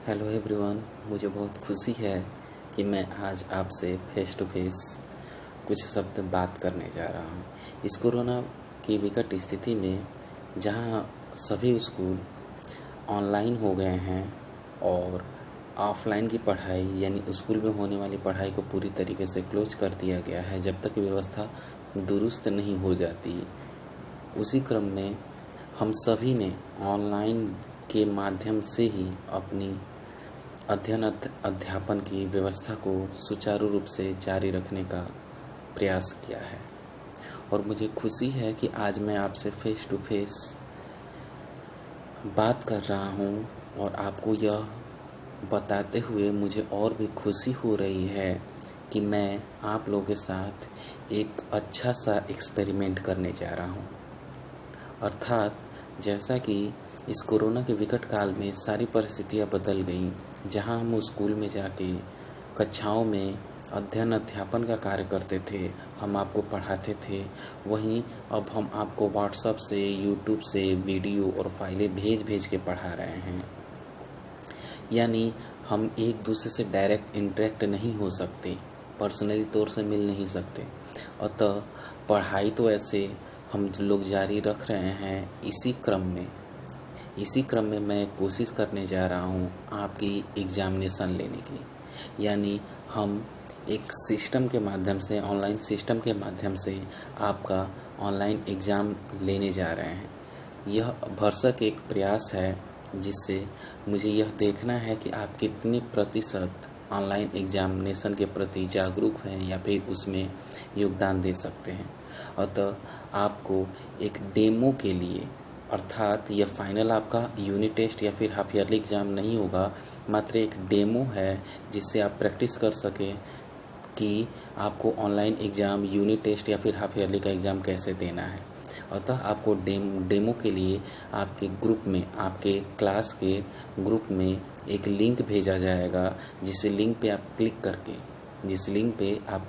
Hello everyone, मुझे बहुत खुशी है कि मैं आज आपसे फेस टू फेस कुछ शब्द बात करने जा रहा हूँ। इस कोरोना की विकट स्थिति में जहाँ सभी स्कूल ऑनलाइन हो गए हैं और ऑफलाइन की पढ़ाई यानी स्कूल में होने वाली पढ़ाई को पूरी तरीके से क्लोज कर दिया गया है जब तक व्यवस्था दुरुस्त नहीं हो जाती। उसी क्रम में हम सभी ने ऑनलाइन के माध्यम से ही अपनी अध्यापन की व्यवस्था को सुचारू रूप से जारी रखने का प्रयास किया है और मुझे खुशी है कि आज मैं आपसे फेस टू फेस बात कर रहा हूँ और आपको यह बताते हुए मुझे और भी खुशी हो रही है कि मैं आप लोगों के साथ एक अच्छा सा एक्सपेरिमेंट करने जा रहा हूँ। अर्थात जैसा कि इस कोरोना के विकट काल में सारी परिस्थितियाँ बदल गईं, जहाँ हम स्कूल में जाके कक्षाओं में अध्यापन का कार्य करते थे, हम आपको पढ़ाते थे, वहीं अब हम आपको व्हाट्सएप से, यूट्यूब से वीडियो और फाइलें भेज के पढ़ा रहे हैं। यानी हम एक दूसरे से डायरेक्ट इंटरेक्ट नहीं हो सकते, पर्सनली तौर से मिल नहीं सकते। अतः पढ़ाई तो ऐसे हम लोग जारी रख रहे हैं। इसी क्रम में मैं कोशिश करने जा रहा हूँ आपकी एग्जामिनेशन लेने की। यानी हम एक सिस्टम के माध्यम से, ऑनलाइन सिस्टम के माध्यम से आपका ऑनलाइन एग्ज़ाम लेने जा रहे हैं। यह भरसक एक प्रयास है जिससे मुझे यह देखना है कि आप कितने प्रतिशत ऑनलाइन एग्जामिनेशन के प्रति जागरूक हैं या फिर उसमें योगदान दे सकते हैं। अतः आपको एक डेमो के लिए, अर्थात यह फाइनल आपका यूनिट टेस्ट या फिर हाफ ईयरली एग्ज़ाम नहीं होगा, मात्र एक डेमो है जिससे आप प्रैक्टिस कर सकें कि आपको ऑनलाइन एग्ज़ाम, यूनिट टेस्ट या फिर हाफ ईयरली का एग्ज़ाम कैसे देना है। अतः आपको डेमो के लिए आपके ग्रुप में, आपके क्लास के ग्रुप में एक लिंक भेजा जाएगा, जिस लिंक पे आप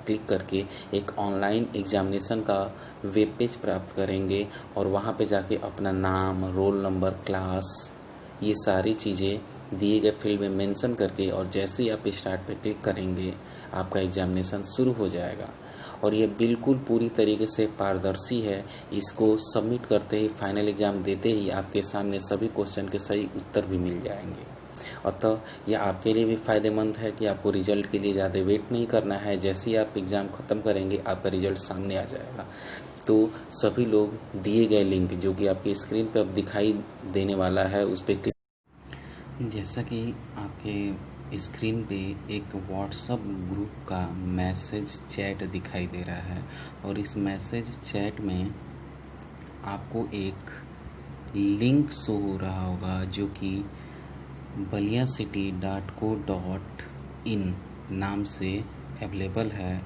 क्लिक करके एक ऑनलाइन एग्जामिनेशन का वेब पेज प्राप्त करेंगे और वहाँ पे जाके अपना नाम, रोल नंबर, क्लास, ये सारी चीज़ें दिए गए फील्ड में मेंशन करके और जैसे ही आप स्टार्ट पे क्लिक करेंगे आपका एग्जामिनेशन शुरू हो जाएगा। और ये बिल्कुल पूरी तरीके से पारदर्शी है। इसको सबमिट करते ही, फाइनल एग्ज़ाम देते ही आपके सामने सभी क्वेश्चन के सही उत्तर भी मिल जाएंगे। अतः यह आपके लिए भी फ़ायदेमंद है कि आपको रिजल्ट के लिए ज़्यादा वेट नहीं करना है। जैसे ही आप एग्ज़ाम ख़त्म करेंगे आपका रिजल्ट सामने आ जाएगा। तो सभी लोग दिए गए लिंक, जो कि आपकी स्क्रीन पर अब दिखाई देने वाला है, उस पर क्लिक। जैसा कि आपके स्क्रीन पे एक व्हाट्सएप ग्रुप का मैसेज चैट दिखाई दे रहा है और इस मैसेज चैट में आपको एक लिंक शो हो रहा होगा जो कि baliacity.co.in नाम से अवेलेबल है।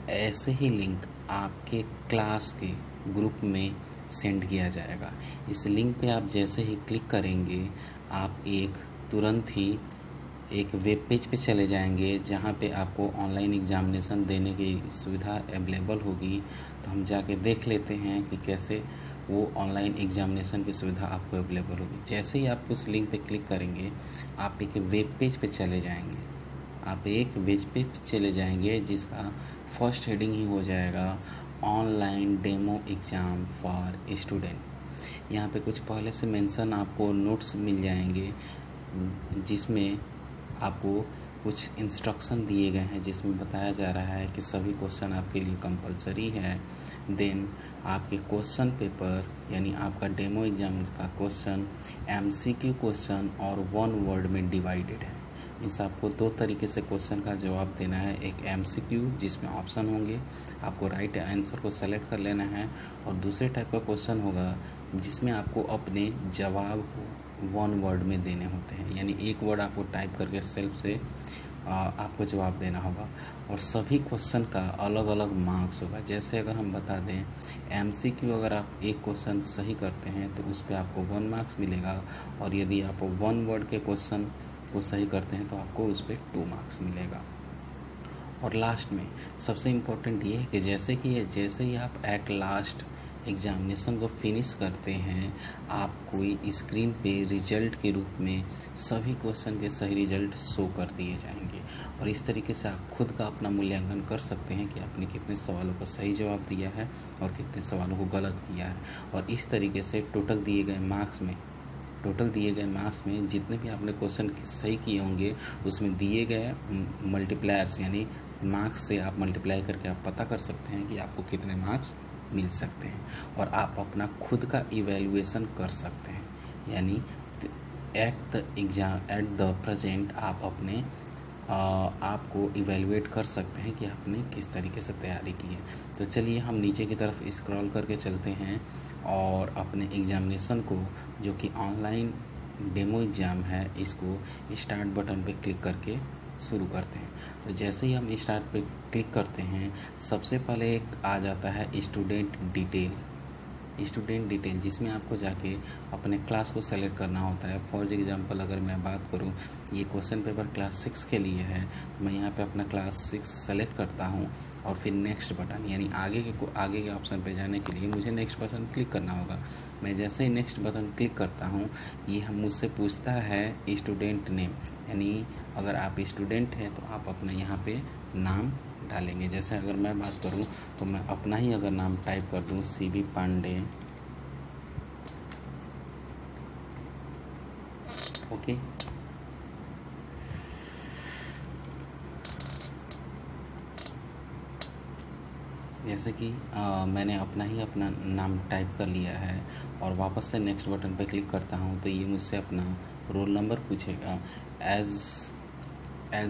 ऐसे ही लिंक आपके क्लास के ग्रुप में सेंड किया जाएगा। इस लिंक पे आप जैसे ही क्लिक करेंगे आप तुरंत ही एक वेब पेज पे चले जाएंगे जहाँ पे आपको ऑनलाइन एग्जामिनेशन देने की सुविधा अवेलेबल होगी। तो हम जाके देख लेते हैं कि कैसे वो ऑनलाइन एग्जामिनेशन की सुविधा आपको अवेलेबल होगी। जैसे ही आप उस लिंक पे क्लिक करेंगे आप एक वेब पेज पे चले जाएंगे। जिसका फर्स्ट हेडिंग ही हो जाएगा online demo exam for student. यहाँ पे कुछ पहले से मेंशन आपको नोट्स मिल जाएंगे जिसमें आपको कुछ इंस्ट्रक्शन दिए गए हैं, जिसमें बताया जा रहा है कि सभी क्वेश्चन आपके लिए कंपलसरी है। देन आपके क्वेश्चन पेपर, यानी आपका डेमो एग्जाम का क्वेश्चन MCQ क्वेश्चन और 1 वर्ड में डिवाइडेड है। मीन्स आपको 2 तरीके से क्वेश्चन का जवाब देना है। एक MCQ जिसमें ऑप्शन होंगे, आपको राइट आंसर को सेलेक्ट कर लेना है, और दूसरे टाइप का क्वेश्चन होगा जिसमें आपको अपने जवाब को 1 वर्ड में देने होते हैं। यानी 1 वर्ड आपको टाइप करके सेल्फ से आपको जवाब देना होगा और सभी क्वेश्चन का अलग अलग मार्क्स होगा। जैसे अगर हम बता दें MCQ, अगर आप एक क्वेश्चन सही करते हैं तो उस पर आपको 1 मार्क्स मिलेगा, और यदि आप 1 वर्ड के क्वेश्चन को सही करते हैं तो आपको उस पर 2 मार्क्स मिलेगा। और लास्ट में सबसे इम्पोर्टेंट ये है कि जैसे ही आप एट लास्ट एग्ज़ामिनेशन को फिनिश करते हैं आपको स्क्रीन पे रिजल्ट के रूप में सभी क्वेश्चन के सही रिजल्ट शो कर दिए जाएंगे और इस तरीके से आप खुद का अपना मूल्यांकन कर सकते हैं कि आपने कितने सवालों का सही जवाब दिया है और कितने सवालों को गलत किया है। और इस तरीके से टोटल दिए गए मार्क्स में जितने भी आपने क्वेश्चन सही किए होंगे उसमें दिए गए मल्टीप्लायर्स यानी मार्क्स से आप मल्टीप्लाई करके आप पता कर सकते हैं कि आपको कितने मार्क्स मिल सकते हैं और आप अपना खुद का इवैल्यूएशन कर सकते हैं। यानी एट द प्रेजेंट आप अपने आपको इवैल्यूएट कर सकते हैं कि आपने किस तरीके से तैयारी की है। तो चलिए हम नीचे की तरफ स्क्रॉल करके चलते हैं और अपने एग्ज़ामिनेशन को जो कि ऑनलाइन डेमो एग्ज़ाम है इसको स्टार्ट बटन पे क्लिक करके शुरू करते हैं। तो जैसे ही हम स्टार्ट पे क्लिक करते हैं सबसे पहले एक आ जाता है स्टूडेंट डिटेल जिसमें आपको जाके अपने क्लास को सेलेक्ट करना होता है। फॉर एग्जांपल अगर मैं बात करूं ये क्वेश्चन पेपर क्लास 6 के लिए है तो मैं यहाँ पे अपना क्लास 6 सेलेक्ट करता हूं और फिर नेक्स्ट बटन यानी आगे के ऑप्शन पे जाने के लिए मुझे नेक्स्ट बटन क्लिक करना होगा। मैं जैसे ही नेक्स्ट बटन क्लिक करता हूँ ये हम मुझसे पूछता है स्टूडेंट नेम, यानी अगर आप स्टूडेंट हैं तो आप अपना यहाँ पे नाम डालेंगे। जैसे अगर मैं बात करूं तो मैं अपना ही अगर नाम टाइप कर दूं CB पांडे, ओके। जैसे कि मैंने अपना नाम टाइप कर लिया है और वापस से नेक्स्ट बटन पे क्लिक करता हूं तो ये मुझसे अपना रोल नंबर पूछेगा as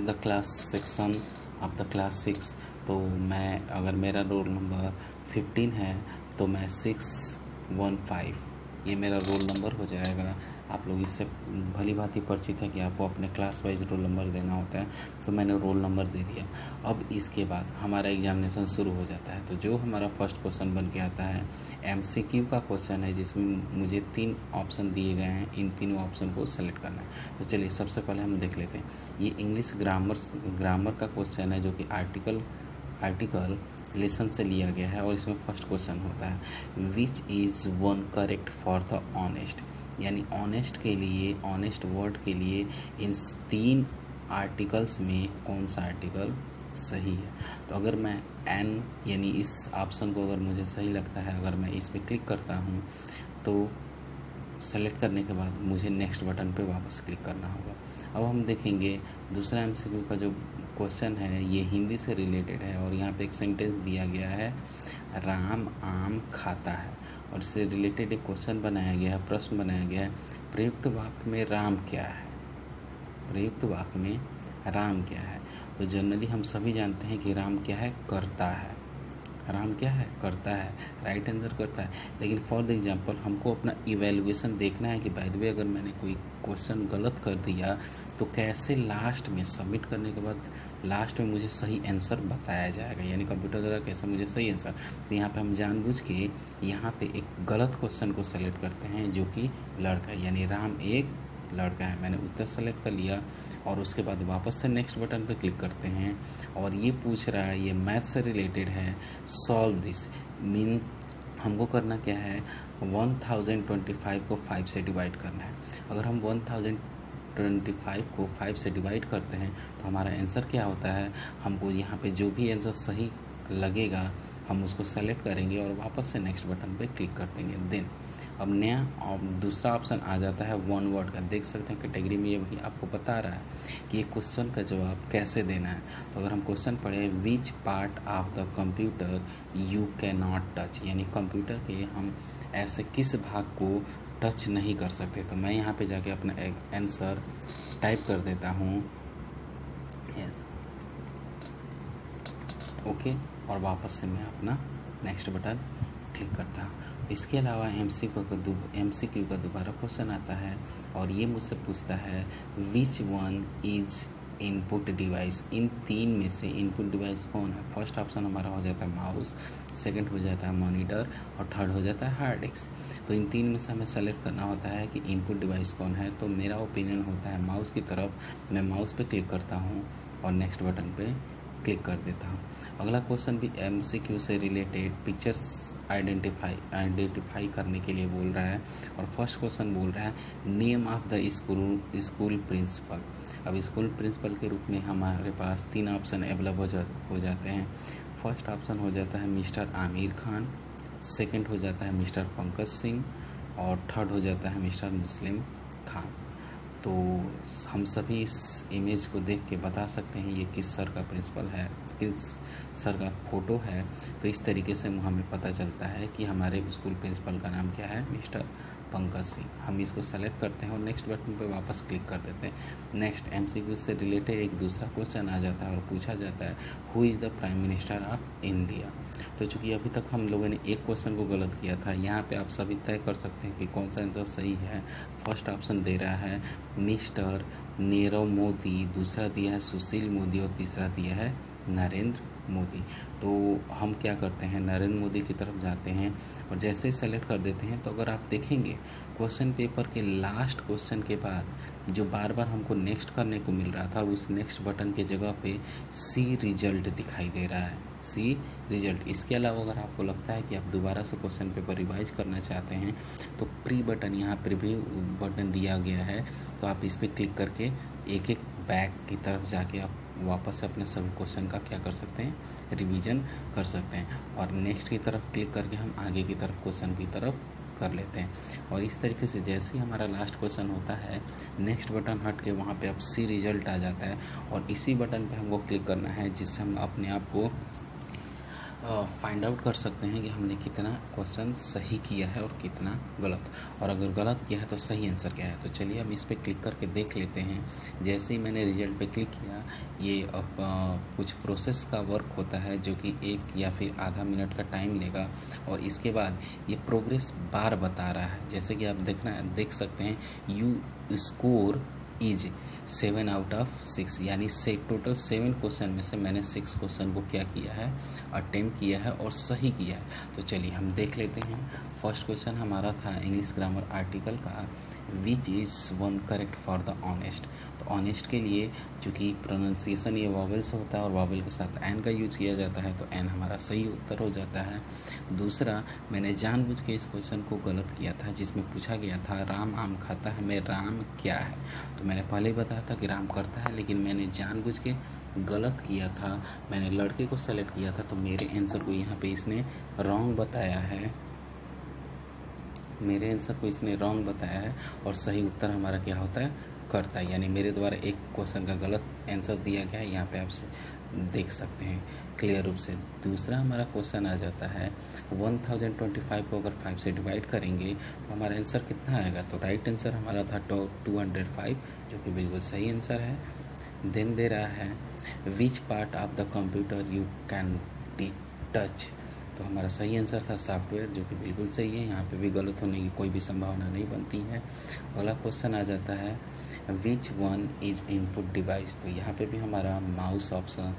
the class section of the class 6। तो मैं अगर मेरा रोल नंबर 15 है तो मैं 615 ये मेरा रोल नंबर हो जाएगा। आप लोग इससे भली भांति परिचित है कि आपको अपने क्लास वाइज रोल नंबर देना होता है, तो मैंने रोल नंबर दे दिया। अब इसके बाद हमारा एग्जामिनेशन शुरू हो जाता है। तो जो हमारा फर्स्ट क्वेश्चन बन के आता है MCQ का क्वेश्चन है जिसमें मुझे 3 ऑप्शन दिए गए हैं, इन तीनों ऑप्शन को सेलेक्ट करना है। तो चलिए सबसे पहले हम देख लेते हैं। ये इंग्लिश ग्रामर का क्वेश्चन है जो कि आर्टिकल लेसन से लिया गया है और इसमें फर्स्ट क्वेश्चन होता है which is one correct for the honest, यानी ऑनेस्ट के लिए, ऑनेस्ट वर्ड के लिए इन 3 आर्टिकल्स में कौन सा आर्टिकल सही है। तो अगर मैं एन यानी इस ऑप्शन को अगर मुझे सही लगता है, अगर मैं इस पर क्लिक करता हूँ तो सेलेक्ट करने के बाद मुझे नेक्स्ट बटन पे वापस क्लिक करना होगा। अब हम देखेंगे दूसरा MCQ का जो क्वेश्चन है ये हिंदी से रिलेटेड है और यहाँ पे एक सेंटेंस दिया गया है राम आम खाता है और इससे रिलेटेड एक क्वेश्चन बनाया गया है, प्रश्न बनाया गया है प्रयुक्त वाक्य में राम क्या है, प्रयुक्त वाक्य में राम क्या है। तो जनरली हम सभी जानते हैं कि राम क्या है, करता है। राम क्या है, करता है, राइट आंसर करता है। लेकिन फॉर द एग्जांपल हमको अपना इवैल्यूएशन देखना है कि बाय द वे अगर मैंने कोई क्वेश्चन गलत कर दिया तो कैसे लास्ट में सबमिट करने के बाद लास्ट में मुझे सही आंसर बताया जाएगा, यानी कंप्यूटर द्वारा कैसे मुझे सही आंसर। तो यहाँ पे हम जानबूझ के यहाँ पे एक गलत क्वेश्चन को सेलेक्ट करते हैं जो कि लड़का है, यानी राम एक लड़का है। मैंने उत्तर सेलेक्ट कर लिया और उसके बाद वापस से नेक्स्ट बटन पर क्लिक करते हैं और ये पूछ रहा है, ये मैथ से रिलेटेड है, सॉल्व दिस मीन हमको करना क्या है 1025 को 5 से डिवाइड करना है। अगर हम 1025 को 5 से डिवाइड करते हैं तो हमारा आंसर क्या होता है, हमको यहाँ पे जो भी आंसर सही लगेगा हम उसको सेलेक्ट करेंगे और वापस से नेक्स्ट बटन पे क्लिक कर देंगे। देन अब नया और दूसरा ऑप्शन आ जाता है वन वर्ड का। देख सकते हैं कैटेगरी में ये भी आपको बता रहा है कि ये क्वेश्चन का जवाब कैसे देना है। तो अगर हम क्वेश्चन पढ़े which part of the computer you can not touch, यानी कंप्यूटर के हम ऐसे किस भाग को टच नहीं कर सकते। तो मैं यहाँ पे जाके अपना एक आंसर टाइप कर देता हूँ ओके और वापस से मैं अपना नेक्स्ट बटन क्लिक करता हूँ। इसके अलावा MCQ का दोबारा क्वेश्चन आता है और ये मुझसे पूछता है which one is input device, इन 3 में से इनपुट डिवाइस कौन है। फर्स्ट ऑप्शन हमारा हो जाता है माउस, सेकंड हो जाता है मॉनिटर और थर्ड हो जाता है हार्ड डिस्क। तो इन 3 में से हमें सेलेक्ट करना होता है कि इनपुट डिवाइस कौन है। तो मेरा ओपिनियन होता है माउस की तरफ, मैं माउस पे क्लिक करता हूँ और नेक्स्ट बटन पे क्लिक कर देता हूँ। अगला क्वेश्चन भी MCQ से रिलेटेड पिक्चर्स आइडेंटिफाई करने के लिए बोल रहा है। और फर्स्ट क्वेश्चन बोल रहा है name of the school principal. अब स्कूल प्रिंसिपल के रूप में हमारे पास 3 ऑप्शन अवेलेबल हो जाते हैं। फर्स्ट ऑप्शन हो जाता है मिस्टर आमिर खान, सेकंड हो जाता है मिस्टर पंकज सिंह, और थर्ड हो जाता है मिस्टर मुस्लिम खान। तो हम सभी इस इमेज को देख के बता सकते हैं ये किस सर का प्रिंसिपल है, किस सर का फ़ोटो है। तो इस तरीके से हमें पता चलता है कि हमारे स्कूल प्रिंसिपल का नाम क्या है, मिस्टर पंकज सिंह। हम इसको सेलेक्ट करते हैं और नेक्स्ट बटन पे वापस क्लिक कर देते हैं। नेक्स्ट MCQ से रिलेटेड एक दूसरा क्वेश्चन आ जाता है और पूछा जाता है who is the prime minister of India. तो चूँकि अभी तक हम लोगों ने एक क्वेश्चन को गलत किया था, यहाँ पे आप सभी तय कर सकते हैं कि कौन सा आंसर सही है। फर्स्ट ऑप्शन दे रहा है मिस्टर नीरव मोदी, दूसरा दिया है सुशील मोदी और तीसरा दिया है नरेंद्र मोदी। तो हम क्या करते हैं, नरेंद्र मोदी की तरफ जाते हैं और जैसे ही सेलेक्ट कर देते हैं तो अगर आप देखेंगे क्वेश्चन पेपर के लास्ट क्वेश्चन के बाद जो बार बार हमको नेक्स्ट करने को मिल रहा था, उस नेक्स्ट बटन के जगह पे सी रिजल्ट दिखाई दे रहा है, सी रिजल्ट। इसके अलावा अगर आपको लगता है कि आप दोबारा से क्वेश्चन पेपर रिवाइज करना चाहते हैं तो प्री बटन, यहाँ प्रीव्यू बटन दिया गया है, तो आप इस पर क्लिक करके एक एक बैक की तरफ जाके आप वापस से अपने सभी क्वेश्चन का क्या कर सकते हैं, रिवीजन कर सकते हैं। और नेक्स्ट की तरफ क्लिक करके हम आगे की तरफ क्वेश्चन की तरफ कर लेते हैं। और इस तरीके से जैसे ही हमारा लास्ट क्वेश्चन होता है, नेक्स्ट बटन हट के वहाँ पे अब सी रिजल्ट आ जाता है और इसी बटन पे हमको क्लिक करना है, जिससे हम अपने आप को फाइंड आउट कर सकते हैं कि हमने कितना क्वेश्चन सही किया है और कितना गलत, और अगर गलत किया है तो सही आंसर क्या है। तो चलिए हम इस पर क्लिक करके देख लेते हैं। जैसे ही मैंने रिजल्ट पे क्लिक किया, ये अब कुछ प्रोसेस का वर्क होता है जो कि 1 या फिर आधा मिनट का टाइम लेगा, और इसके बाद ये प्रोग्रेस बार बता रहा है। जैसे कि आप देख सकते हैं you score is 7 out of 6, यानी से टोटल 7 क्वेश्चन में से मैंने 6 क्वेश्चन को क्या किया है, अटेम्प्ट किया है और सही किया है। तो चलिए हम देख लेते हैं। फर्स्ट क्वेश्चन हमारा था इंग्लिश ग्रामर आर्टिकल का, which is one correct for the honest. तो ऑनेस्ट के लिए चूँकि प्रोनाउंसिएशन ये वॉवल से होता है और वॉवल के साथ एन का यूज़ किया जाता है, तो एन हमारा सही उत्तर हो जाता है। दूसरा, मैंने जानबूझ के इस क्वेश्चन को गलत किया था, जिसमें पूछा गया था राम आम खाता है में राम क्या है। तो मैंने पहले ही बताया था कि राम करता है, लेकिन मैंने जानबूझ के गलत किया था, मैंने लड़के को सेलेक्ट किया था, तो मेरे आंसर को यहाँ पे इसने रॉन्ग बताया है, मेरे आंसर को इसने रॉन्ग बताया है और सही उत्तर हमारा क्या होता है, करता है। यानी मेरे द्वारा एक क्वेश्चन का गलत आंसर दिया गया है, यहाँ पे आप देख सकते हैं क्लियर रूप से। दूसरा हमारा क्वेश्चन आ जाता है 1025 को अगर 5 से डिवाइड करेंगे तो हमारा आंसर कितना आएगा। तो राइट आंसर हमारा था 205, जो कि बिल्कुल सही आंसर है। देन दे रहा है which part of the computer you can touch. तो हमारा सही आंसर था सॉफ्टवेयर, जो कि बिल्कुल सही है, यहाँ पे भी गलत होने की कोई भी संभावना नहीं बनती है। अगला क्वेश्चन आ जाता है which one is input device. तो यहाँ पे भी हमारा माउस ऑप्शन,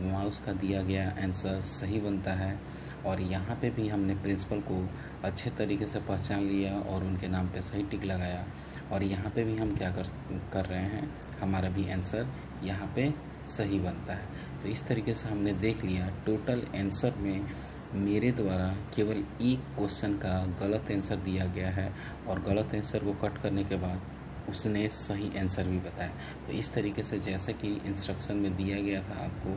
माउस का दिया गया आंसर सही बनता है। और यहाँ पे भी हमने प्रिंसिपल को अच्छे तरीके से पहचान लिया और उनके नाम पे सही टिक लगाया। और यहाँ पे भी हम क्या कर रहे हैं, हमारा भी आंसर यहाँ पे सही बनता है। तो इस तरीके से हमने देख लिया टोटल आंसर में मेरे द्वारा केवल एक क्वेश्चन का गलत आंसर दिया गया है, और गलत आंसर को कट करने के बाद उसने सही आंसर भी बताया। तो इस तरीके से जैसे कि इंस्ट्रक्शन में दिया गया था आपको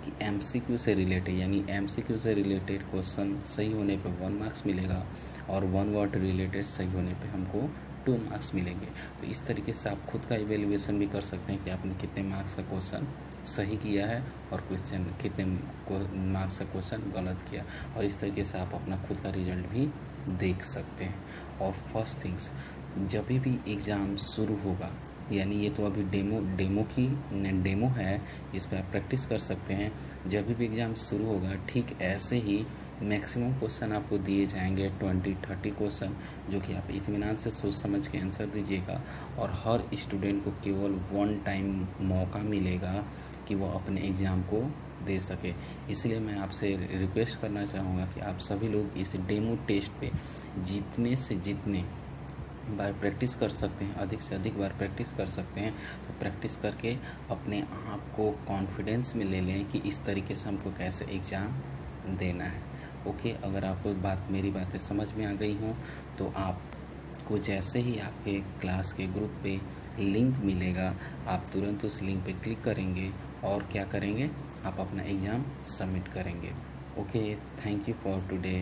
कि MCQ से रिलेटेड, यानी MCQ से रिलेटेड क्वेश्चन सही होने पे 1 मार्क्स मिलेगा और 1 वर्ड रिलेटेड सही होने पे हमको 2 मार्क्स मिलेंगे। तो इस तरीके से आप खुद का इवेल्युएशन भी कर सकते हैं कि आपने कितने मार्क्स का क्वेश्चन सही किया है और क्वेश्चन कितने मार्क्स का क्वेश्चन गलत किया, और इस तरीके से आप अपना खुद का रिजल्ट भी देख सकते हैं। और फर्स्ट थिंग्स, जब भी एग्ज़ाम शुरू होगा, यानी ये तो अभी डेमो है, इस पर आप प्रैक्टिस कर सकते हैं। जब भी एग्ज़ाम शुरू होगा ठीक ऐसे ही मैक्सिमम क्वेश्चन आपको दिए जाएंगे, 20-30 क्वेश्चन, जो कि आप इत्मीनान से सोच समझ के आंसर दीजिएगा। और हर स्टूडेंट को केवल 1 टाइम मौका मिलेगा कि वो अपने एग्ज़ाम को दे सके। इसलिए मैं आपसे रिक्वेस्ट करना चाहूँगा कि आप सभी लोग इस डेमो टेस्ट पे जितने से जितने बार प्रैक्टिस कर सकते हैं, अधिक से अधिक बार प्रैक्टिस कर सकते हैं। तो प्रैक्टिस करके अपने आप को कॉन्फिडेंस में ले लें कि इस तरीके से हमको कैसे एग्ज़ाम देना है। ओके, अगर आपको मेरी बातें समझ में आ गई हों तो आपको जैसे ही आपके क्लास के ग्रुप पे लिंक मिलेगा, आप तुरंत उस लिंक पे क्लिक करेंगे और क्या करेंगे, आप अपना एग्ज़ाम सबमिट करेंगे। Okay, thank you for today.